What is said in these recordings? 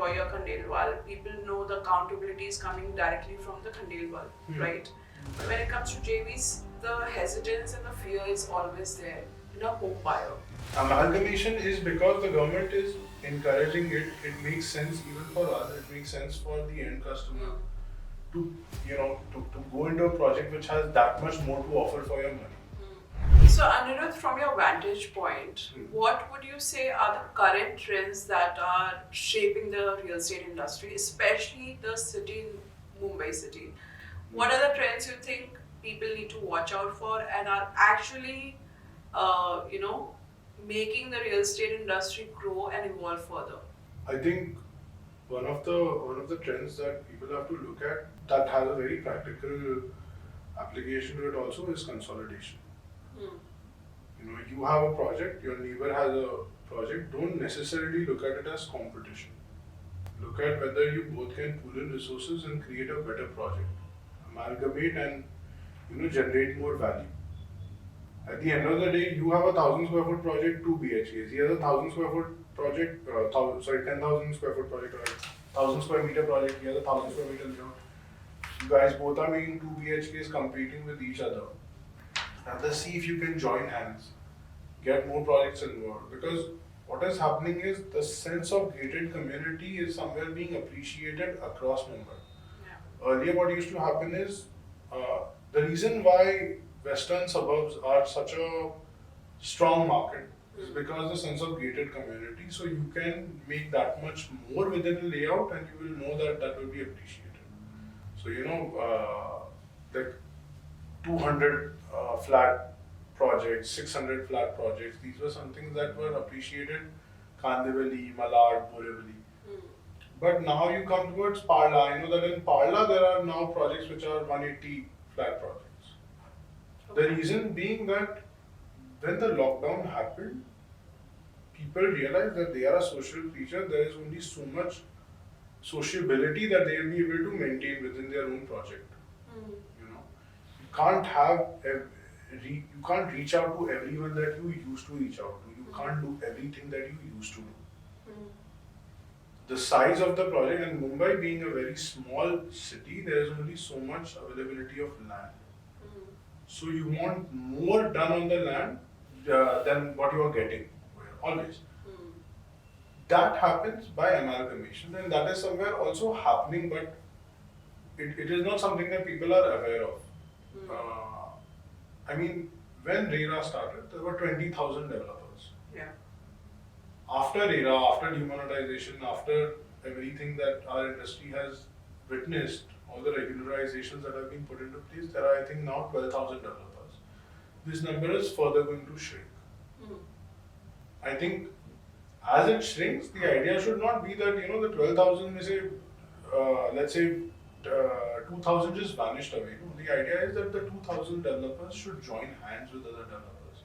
lawyer Khandelwal, people know the accountability is coming directly from the Khandelwal, right? But when it comes to JVs, the hesitance and the fear is always there in a home buyer. Amalgamation is because the government is encouraging it. It makes sense even for us. It makes sense for the end customer to to go into a project which has that much more to offer for your money. So Anirudh, from your vantage point, what would you say are the current trends that are shaping the real estate industry, especially the city, Mumbai city? What are the trends you think people need to watch out for and are actually, making the real estate industry grow and evolve further? I think one of the trends that people have to look at that has a very practical application to it also is consolidation. You have a project, your neighbor has a project, don't necessarily look at it as competition. Look at whether you both can pool in resources and create a better project. Amalgamate and generate more value. At the end of the day, you have a 1,000 square foot project, 2 BHKs. He has a 1,000 square foot project, 10,000 square foot project, or 1,000 square meter project. He has a 1,000 square meter layout. You guys both are making 2 BHKs competing with each other. Rather see if you can join hands, get more projects involved. Because what is happening is the sense of gated community is somewhere being appreciated across Mumbai. Yeah. Earlier, what used to happen is the reason why western suburbs are such a strong market is because the sense of gated community. So you can make that much more within the layout, and you will know that that will be appreciated. So like 200 flat projects, 600 flat projects. These were some things that were appreciated. Kandivali, Malad, Borivali. But now you come towards Parla. I know that in Parla there are now projects which are 180 flat projects. The reason being that when the lockdown happened, people realized that they are a social creature. There is only so much sociability that they will be able to maintain within their own project. You can't reach out to everyone that you used to reach out to. You can't do everything that you used to do. The size of the project, and Mumbai being a very small city, there is only so much availability of land. So you want more done on the land than what you are getting, always. That happens by amalgamation, and that is somewhere also happening, but it is not something that people are aware of. When RERA started, there were 20,000 developers. Yeah. After RERA, after demonetization, after everything that our industry has witnessed, all the regularizations that have been put into place, there are, I think, now 12,000 developers. This number is further going to shrink. I think as it shrinks, the idea should not be that, the 12,000, let's say, 2,000 just vanished away. No, the idea is that the 2,000 developers should join hands with other developers.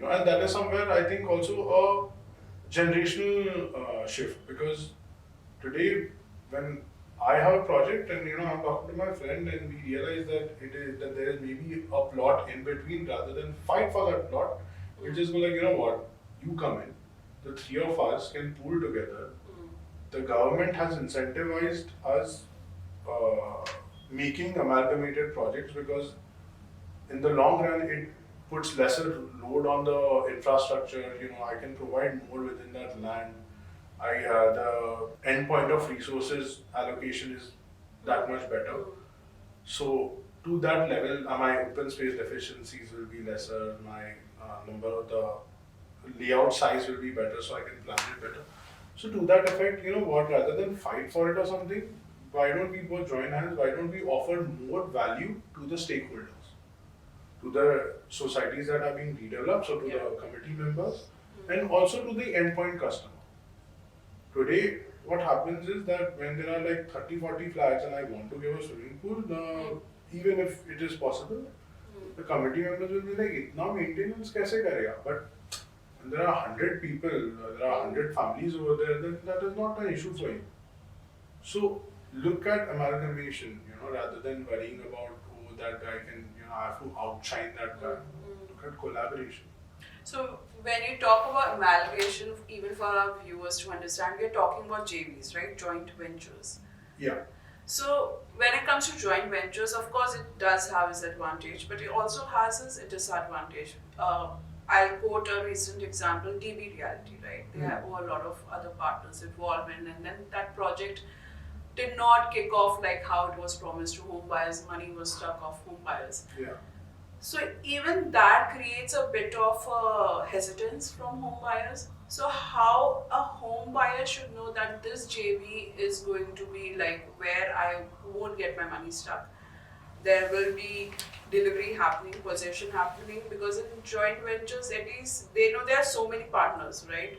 And that is somewhere I think also a generational shift, because today when I have a project and I'm talking to my friend and we realize that there is maybe a plot in between, rather than fight for that plot, we just go like, what, you come in, the three of us can pool together. The government has incentivized us making amalgamated projects, because in the long run it puts lesser load on the infrastructure. I can provide more within that land. The end point of resources allocation is that much better. So to that level, my open space deficiencies will be lesser. My number of the layout size will be better, so I can plan it better. So to that effect, rather than fight for it or something, why don't we both join hands? Why don't we offer more value to the stakeholders, to the societies that are being redeveloped, so to the committee members, and also to the endpoint customer. Today, what happens is that when there are like 30-40 flats and I want to give a swimming pool, even if it is possible, the committee members will be like, "Itna maintenance kaise karega?" But when there are 100 people, there are 100 families over there, then that is not an issue for you. So look at amalgamation, rather than worrying about, that guy can, I have to outshine that guy. Look at collaboration. So when you talk about amalgamation, even for our viewers to understand, we are talking about JVs, right? Joint ventures. Yeah. So when it comes to joint ventures, of course, it does have its advantage, but it also has its disadvantage. I'll quote a recent example, DB Reality, right? They have a lot of other partners involved in, and then that project did not kick off like how it was promised to home buyers. Money was stuck off home buyers. Yeah. So even that creates a bit of hesitance from home buyers. So how a home buyer should know that this JV is going to be like where I won't get my money stuck. There will be delivery happening, possession happening, because in joint ventures at least they know there are so many partners, right?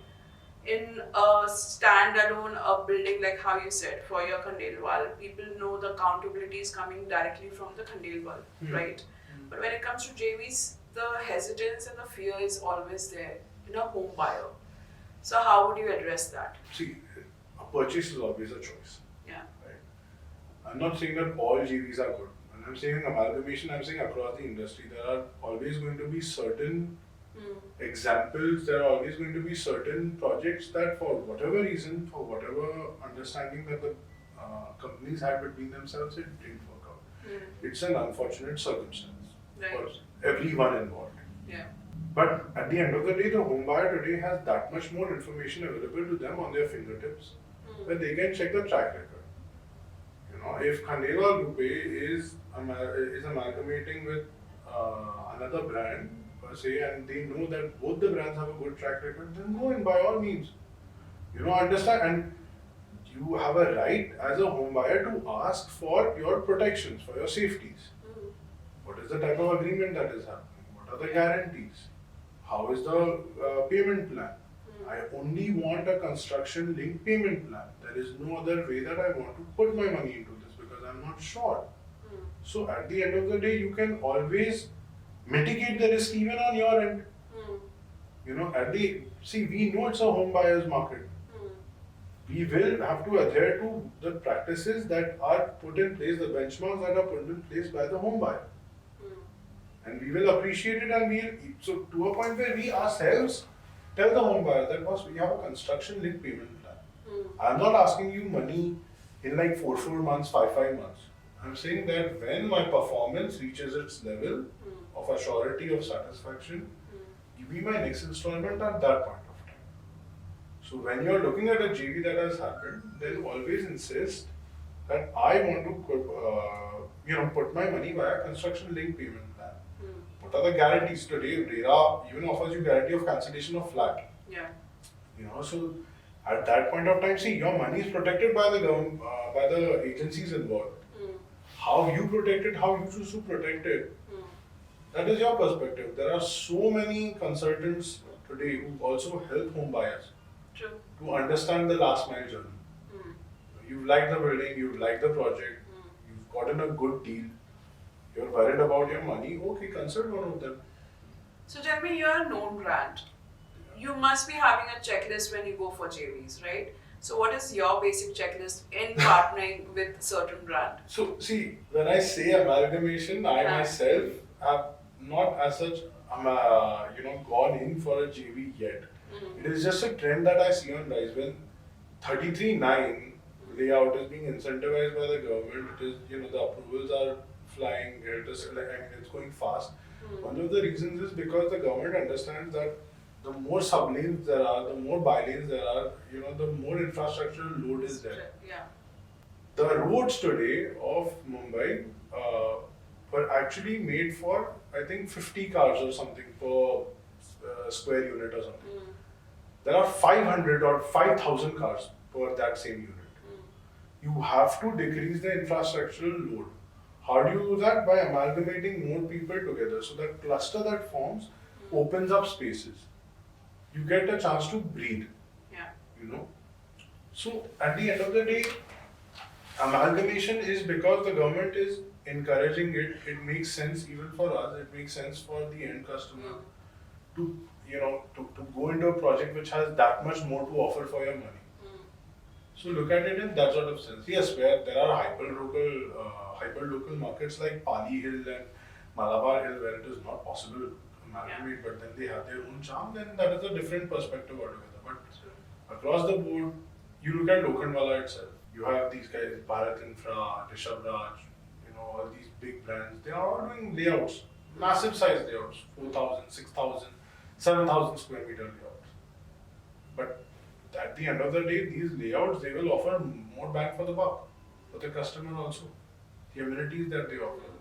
In a standalone building, like how you said, for your Khandelwal, people know the accountability is coming directly from the Khandelwal, right? But when it comes to JVs, the hesitance and the fear is always there in a home buyer. So how would you address that? See, a purchase is always a choice. Yeah. Right? I'm not saying that all JVs are good. When I'm saying amalgamation, I'm saying across the industry, there are always going to be certain examples, there are always going to be certain projects that for whatever reason, for whatever understanding that the companies had between themselves, it didn't work out. It's an unfortunate circumstance for everyone involved. Yeah. But at the end of the day, the home buyer today has that much more information available to them on their fingertips that they can check the track record. You know, if Khandelwal Groupe is amalgamating with another brand per se, and they know that both the brands have a good track record, then go and by all means, you know, understand, and you have a right as a home buyer to ask for your protections, for your safeties. What is the type of agreement that is happening? What are the guarantees? How is the payment plan? I only want a construction linked payment plan. There is no other way that I want to put my money into this because I'm not sure. So at the end of the day, you can always mitigate the risk even on your end. You know, we know it's a home buyer's market. We will have to adhere to the practices that are put in place, the benchmarks that are put in place by the home buyer. And we will appreciate it, and so to a point where we ourselves tell the home buyer that boss, we have a construction linked payment plan. I'm not asking you money in like 4 months, 5 months. I'm saying that when my performance reaches its level of a surety of satisfaction, give me my next installment at that point of time. So when you're looking at a JV that has happened, then always insist that I want to put my money via construction linked payment plan. What are the guarantees today? RERA even offers you guarantee of cancellation of flat. Yeah. You know, so at that point of time, see, your money is protected by the government, by the agencies involved. How you protect it, how you choose to protect it, that is your perspective. There are so many consultants today who also help home buyers to understand the last mile journey. You've liked the building, you've liked the project, you've gotten a good deal. You're worried about your money, okay, consult one of them. So tell me, you're a known brand. You must be having a checklist when you go for JVs, right? So what is your basic checklist in partnering with certain brand? So see, when I say amalgamation, I myself have not as such gone in for a JV yet. It is just a trend that I see on rise. When 33/9 layout is being incentivized by the government, it is, the approvals are flying, it's going fast. One of the reasons is because the government understands that the more sub-lanes there are, the more by-lanes there are, the more infrastructural load is there. Yeah. The roads today of Mumbai were actually made for, I think, 50 cars or something per square unit or something. There are 500 or 5,000 cars per that same unit. You have to decrease the infrastructural load. How do you do that? By amalgamating more people together. So that cluster that forms opens up spaces. You get a chance to breathe. Yeah. So at the end of the day, amalgamation is because the government is encouraging it. It makes sense even for us. It makes sense for the end customer to go into a project which has that much more to offer for your money. So look at it in that sort of sense. Yes, where there are hyper local markets like Pali Hill and Malabar Hill where it is not possible to amalgamate, but then they have their own charm, then that is a different perspective altogether. But across the board, you look at Lokhandwala itself. You have these guys, Bharat Infra, Rishabh Raj, all these big brands. They are all doing layouts, massive size layouts, 4,000, 6,000, 7,000 square meter layouts. But at the end of the day, these layouts, they will offer more bang for the buck for the customer also. The amenities that they offer,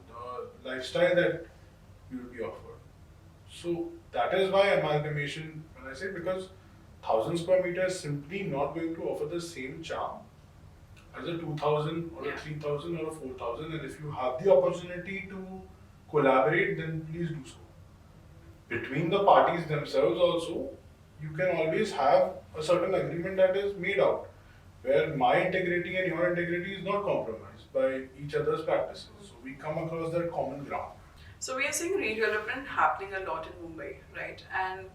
the lifestyle that you will be offered. So that is why amalgamation, when I say, because 1,000 square meters is simply not going to offer the same charm as a 2,000 or a 3,000 or a 4,000. And if you have the opportunity to collaborate, then please do so. Between the parties themselves also, you can always have a certain agreement that is made out, where my integrity and your integrity is not compromised by each other's practices. So we come across that common ground. So we are seeing redevelopment happening a lot in Mumbai, right? And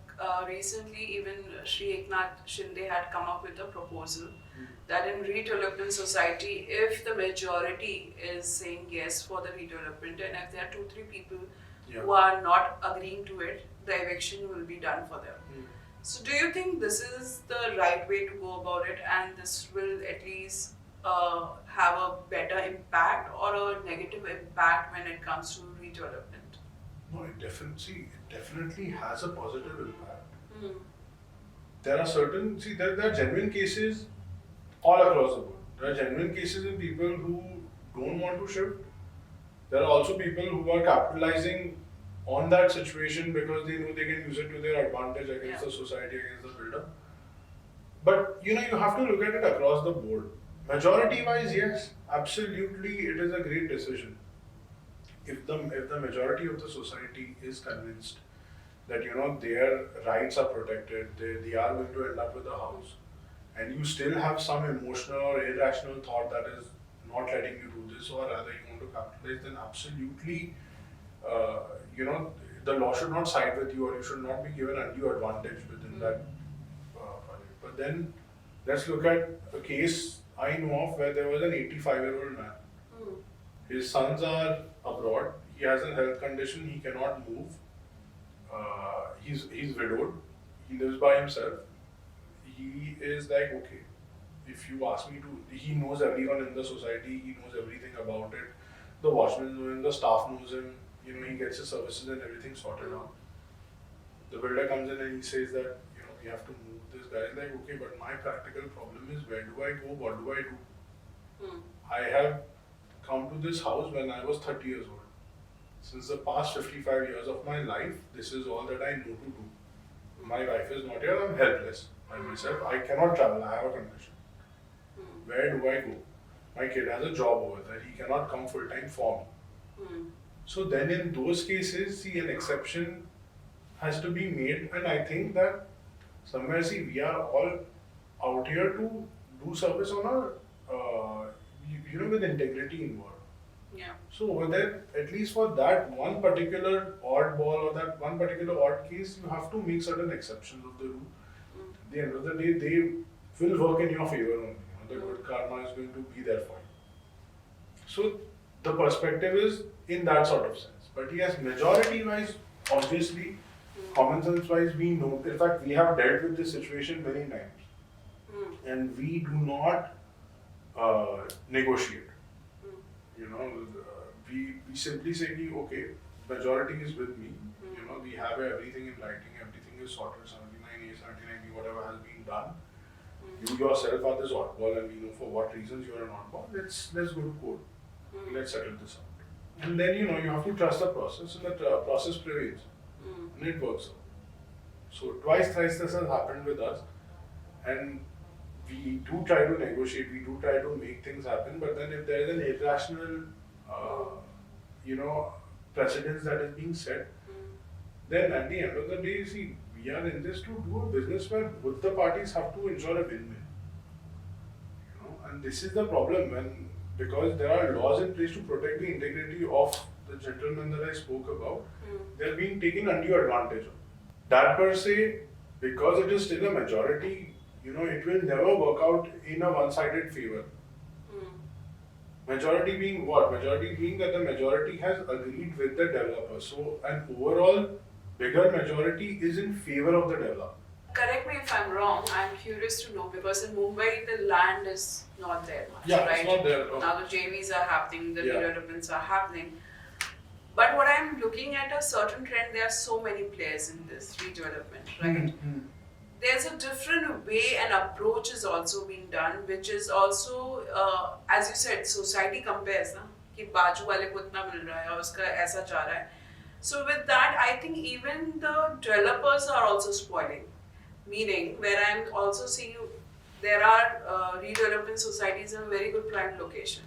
recently even Shri Eknath Shinde had come up with a proposal that in redevelopment society, if the majority is saying yes for the redevelopment, and if there are 2-3 people who are not agreeing to it, the eviction will be done for them. So do you think this is the right way to go about it, and this will at least have a better impact or a negative impact when it comes to redevelopment? No, it definitely has a positive impact. There are certain, there are genuine cases all across the board. There are genuine cases in people who don't want to shift. There are also people who are capitalizing on that situation because they know they can use it to their advantage against the society, against the builder. But you have to look at it across the board. Majority wise, yes, absolutely, it is a great decision. If the majority of the society is convinced that their rights are protected, they are going to end up with a house, and you still have some emotional or irrational thought that is not letting you do this, or rather you want to capitalize, then absolutely, the law should not side with you, or you should not be given undue advantage within that project. But then let's look at a case I know of where there was an 85-year-old man. His sons are abroad. He has a health condition. He cannot move. He's widowed. He lives by himself. He is like, okay, if you ask me to, he knows everyone in the society. He knows everything about it. The watchman knows him. The staff knows him. He gets his services and everything sorted out. The builder comes in and he says that, we have to move this guy. Is like, okay, but my practical problem is, where do I go? What do I do? I have come to this house when I was 30 years old. Since the past 55 years of my life, this is all that I know to do. My wife is not here, I'm helpless by myself. I cannot travel, I have a condition. Where do I go? My kid has a job over there, he cannot come full time for me. So then in those cases, an exception has to be made, and I think that somewhere, we are all out here to do service on a, with integrity involved. Yeah. So over there, at least for that one particular oddball or that one particular odd case, you have to make certain exceptions of the rule. At the end of the day, they will work in your favor only. The good karma is going to be there for you. So the perspective is in that sort of sense. But yes, majority-wise, obviously, common sense-wise, we know. In fact, we have dealt with this situation many times, and we do not negotiate. We simply say, okay, majority is with me. We have everything in writing, everything is sorted, 79A, 79B, whatever has been done. You yourself are this oddball, and we know for what reasons you are an oddball. Let's go to court. Let's settle this out. And then you have to trust the process, and the process prevails, and it works out. So twice, thrice this has happened with us, and we do try to negotiate, we do try to make things happen, but then if there is an irrational, precedence that is being set, then at the end of the day, we are in this to do a business where both the parties have to ensure a win-win. And this is the problem because there are laws in place to protect the integrity of the gentleman that I spoke about, they are being taken undue advantage of. That per se, because it is still a majority, it will never work out in a one-sided favor. Majority being what? Majority being that the majority has agreed with the developer. So an overall bigger majority is in favor of the developer. Correct me if I'm wrong. I'm curious to know because in Mumbai the land is not there much, Yeah, right? it's not there. No. Now the JVs are happening, the Yeah. redevelopments are happening. But what I'm looking at a certain trend, there are so many players in this redevelopment, right? There's a different way and approach is also being done, which is also, as you said, society compares ना कि बाजू वाले को इतना मिल रहा है और उसका ऐसा चाह रहा है. So with that, I think even the developers are also spoiling. Meaning, where I'm also seeing there are redevelopment societies in a very good prime location.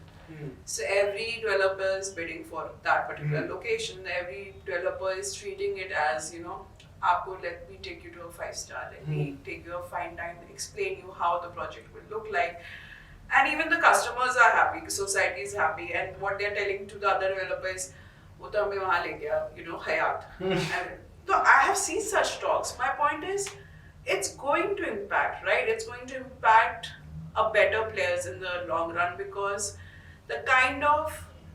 So every developer is bidding for that particular location. Every developer is treating it as, Aapko, let me take you to a 5-star. Let me take you a fine time and explain you how the project will look like. And even the customers are happy, society is happy, and what they're telling to the other developers, वो तो हमें वहाँ ले गया, Hayat. So I have seen such talks. My point is, it's going to impact, right? It's going to impact a better players in the long run because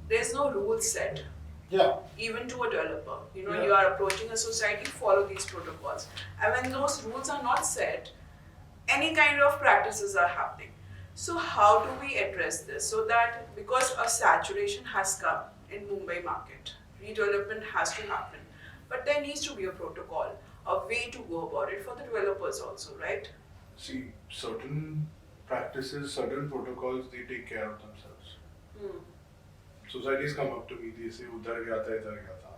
there's no rule set. Yeah. Even to a developer. You are approaching a society, follow these protocols. And when those rules are not set, any kind of practices are happening. So how do we address this? So that because a saturation has come in Mumbai market, redevelopment has to happen. But there needs to be a protocol, a way to go about it for the developers also, right? See, certain practices, certain protocols, they take care of themselves. Societies come up to me, they say, udhar gaya tha, idhar gaya tha.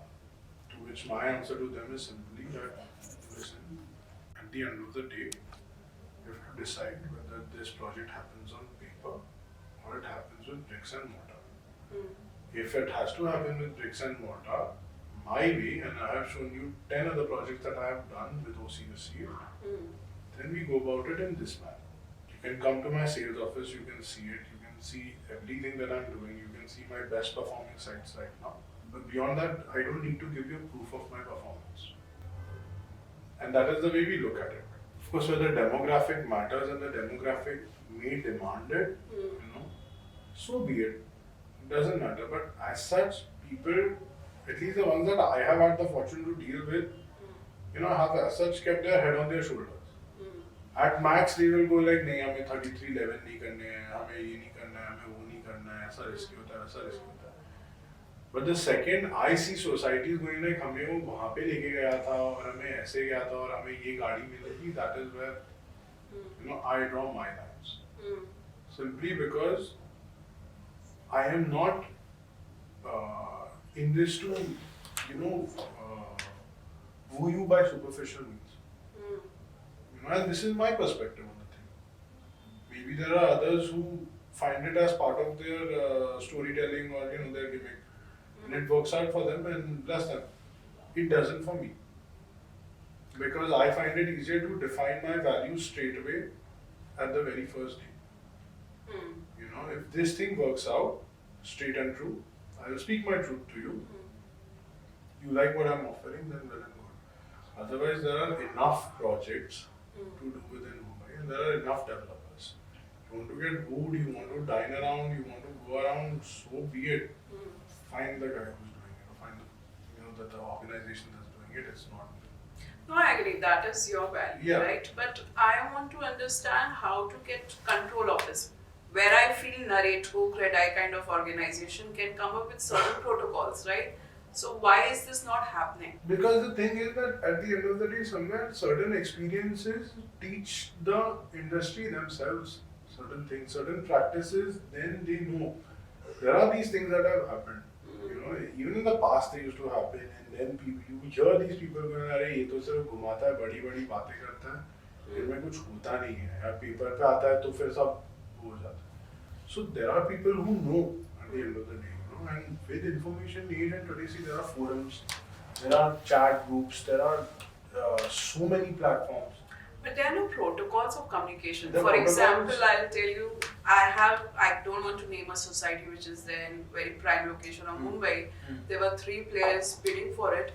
To which my answer to them is simply that, listen, at the end of the day, you have to decide whether this project happens on paper or it happens with bricks and mortar. If it has to happen with bricks and mortar, my way, and I have shown you 10 other projects that I have done with OCUC, then we go about it in this manner. You can come to my sales office, you can see it, you can see everything that I'm doing, you can see my best performing sites right now. But beyond that, I don't need to give you proof of my performance. And that is the way we look at it. Of course, where the demographic matters and the demographic may demand it, so be it. It doesn't matter. But as such, people, at least the ones that I have had the fortune to deal with, have as such kept their head on their shoulders. At max, they will go like, नहीं हमें 3311 नहीं करने हैं, हमें ये नहीं करना है, हमें वो नहीं करना है, ऐसा रिस्की होता है, वैसा रिस्की होता है. But the second I see societies going like, हमें वो वहाँ पे लेके गया था और हमें ऐसे गया था और हमें ये गाड़ी मिलेगी, that is where I draw my lines. Simply because I am not in this to woo you by superficial means. And this is my perspective on the thing. Maybe there are others who find it as part of their storytelling or their gimmick, and it works out for them and bless them. It doesn't for me, because I find it easier to define my values straight away at the very first day. If this thing works out straight and true, I will speak my truth to you. You like what I'm offering, then well and good. Otherwise, there are enough projects to do within Mumbai, and there are enough developers. You want to get bored, you want to dine around, you want to go around, so be it. Find the guy who's doing it, find that the organization that's doing it is not. No, I agree, that is your value, right? But I want to understand how to get control of this. Where I feel Narrato, Credai kind of organization can come up with certain protocols, right? So why is this not happening? Because the thing is that at the end of the day, somewhere certain experiences teach the industry themselves certain things, certain practices, then they know. There are these things that have happened. Even in the past they used to happen, and then you hear these people going, अरे ये तो सिर्फ घुमाता है, बड़ी-बड़ी बातें करता है, इनमें कुछ होता नहीं है, या पेपर पे आता है तो फिर सब हो जाता है. So there are people who know at the end of the day. And with information age and today, see, there are forums, there are chat groups, there are so many platforms. But there are no protocols of communication. For example, I'll tell you, I don't want to name a society which is there in very prime location of Mumbai. There were 3 players bidding for it,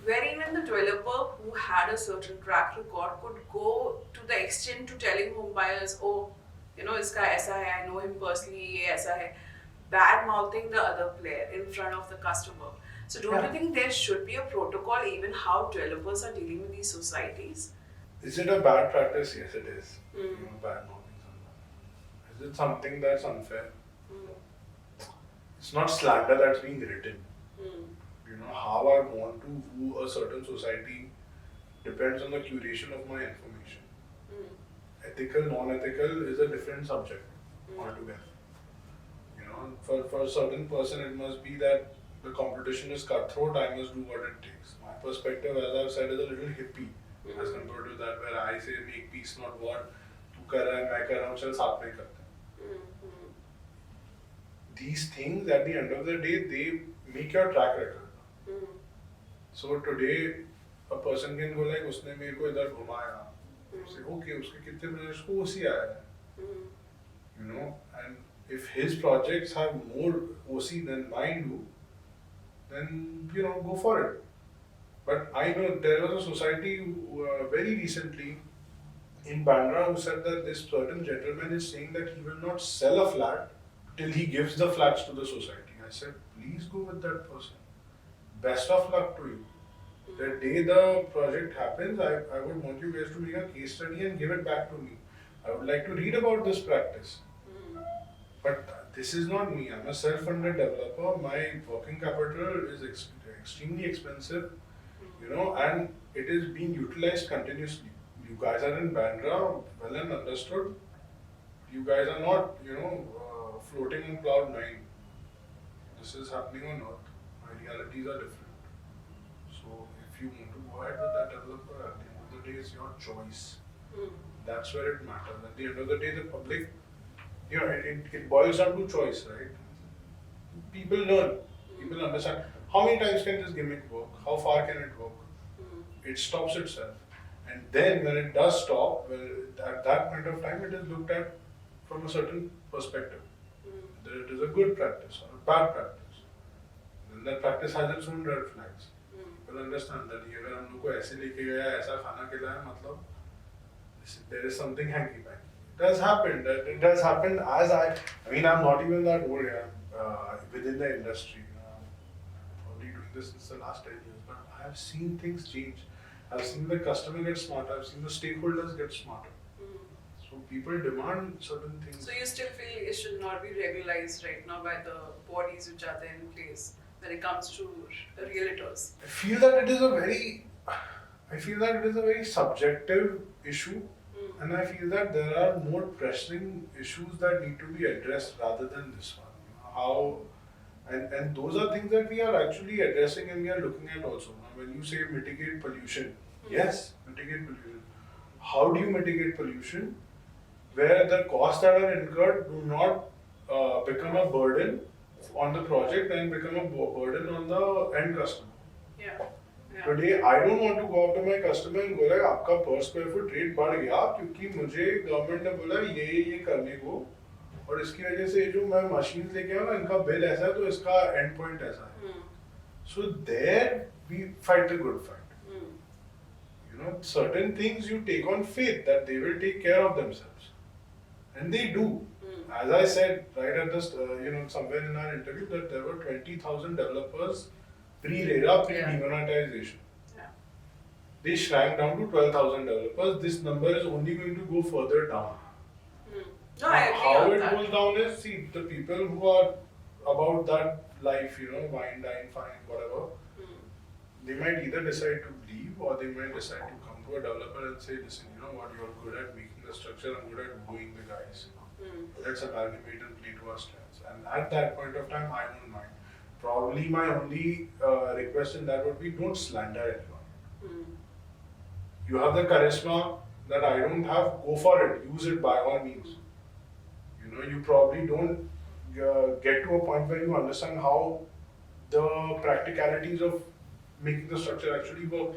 where even the developer who had a certain track record could go to the extent to telling Mumbaiers, oh, iska aisa hai, I know him personally, ye aisa hai. Bad mouthing the other player in front of the customer. So don't you think there should be a protocol even how developers are dealing with these societies? Is it a bad practice? Yes, it is. Bad norming someone. Is it something that's unfair? It's not slander that's being written. How I want to view a certain society depends on the curation of my information. Ethical, non-ethical is a different subject altogether. For a certain person, it must be that the competition is cutthroat. I must do what it takes. My perspective, as I've said, is a little hippie as compared to that, where I say make peace, not war. तू कर रहा है, मैं कर रहा हूँ, चल साथ में करते हैं. These things, at the end of the day, they make your track record. So today, a person can go like, उसने मेरे को इधर घुमाया. Say, okay, उसके कितने projects को उसी आया है. And if his projects have more OC than mine do, then go for it. But I know there was a society very recently in Bandra who said that this certain gentleman is saying that he will not sell a flat till he gives the flats to the society. I said, please go with that person. Best of luck to you. The day the project happens, I would want you guys to make a case study and give it back to me. I would like to read about this practice. But this is not me. I'm a self-funded developer. My working capital is extremely expensive, and it is being utilized continuously. You guys are in Bandra, well and understood. You guys are not, floating on cloud nine. This is happening on Earth. My realities are different. So if you want to go ahead with that developer, at the end of the day, it's your choice. That's where it matters. At the end of the day, the public, it boils down to choice, right? People learn, people understand. How many times can this gimmick work? How far can it work? It stops itself. And then when it does stop, at that point of time, it is looked at from a certain perspective. Whether it is a good practice or a bad practice. Then that practice has its own red flags. People understand that if we हम लोग को ऐसे लेके गया ऐसा खाना खिलाया मतलब there is something hanky panky. It does happen. It does happen as I'm not even that old within the industry. I'm only doing this since the last 10 years, but I have seen things change. I've seen the customer get smarter. I've seen the stakeholders get smarter. So people demand certain things. So you still feel it should not be regularized right now by the bodies which are there in place when it comes to realtors? I feel that it is a very subjective issue, and I feel that there are more pressing issues that need to be addressed rather than this one. And those are things that we are actually addressing and we are looking at also. Now, when you say mitigate pollution, yes, mitigate pollution. How do you mitigate pollution? Where the costs that are incurred do not become a burden on the project and become a burden on the end customer. Yeah. Today, I don't want to go up to my customer and go like, आपका per square foot rate बढ़ गया क्योंकि मुझे government ने बोला ये करने को और इसकी वजह से जो मैं मशीन लेके आया ना इनका बिल ऐसा है तो इसका एंड पॉइंट ऐसा है. So there we fight the good fight. Certain things you take on faith that they will take care of themselves, and they do. As I said right at this, somewhere in our interview that there were 20,000 developers pre-RERA, pre-demonetization. Yeah. They shrank down to 12,000 developers. This number is only going to go further down. No, I agree How on it that. goes down is, see, the people who are about that life, wine, dine, fine, whatever, they might either decide to leave or they might decide to come to a developer and say, listen, you know what, you're good at making the structure, I'm good at wooing the guys. Let's amalgamate and play to our strengths. And at that point of time, I don't mind. Probably my only request in that would be don't slander anyone. You have the charisma that I don't have, go for it, use it by all means. You probably don't get to a point where you understand how the practicalities of making the structure actually work.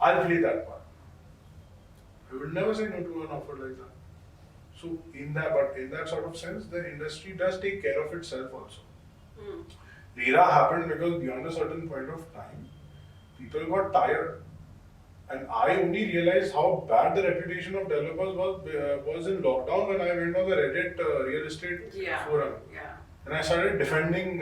I'll play that part. I will never say no to an offer like that. So in that sort of sense, the industry does take care of itself also. RERA happened because beyond a certain point of time, people got tired. And I only realized how bad the reputation of developers was in lockdown when I went on the Reddit real estate forum. Yeah. And I started defending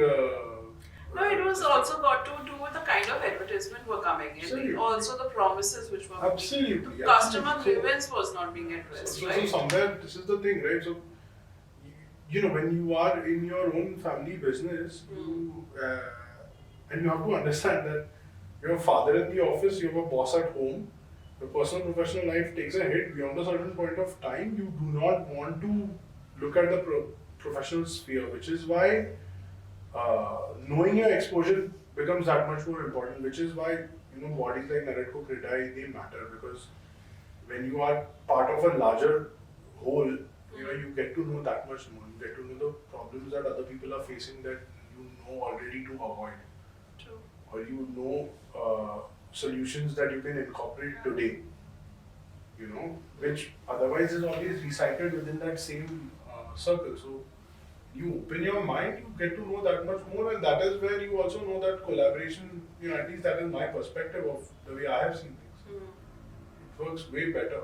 No, it was also got to do with the kind of advertisement were coming in. Absolutely. Also the promises which were Absolutely. making. Customer Absolutely. grievance was not being addressed, So right? somewhere this is the thing, right? So when you are in your own family business, and you have to understand that you have a father in the office, you have a boss at home. Your personal professional life takes a hit beyond a certain point of time. You do not want to look at the professional sphere, which is why knowing your exposure becomes that much more important. Which is why bodies like Narendra Kritai, they matter, because when you are part of a larger whole, you get to know that much more. You get to know the problems that other people are facing that you know already to avoid. True. Or solutions that you can incorporate today, which otherwise is always recycled within that same circle. So you open your mind, you get to know that much more, and that is where you also know that collaboration, at least that is my perspective of the way I have seen things. It works way better.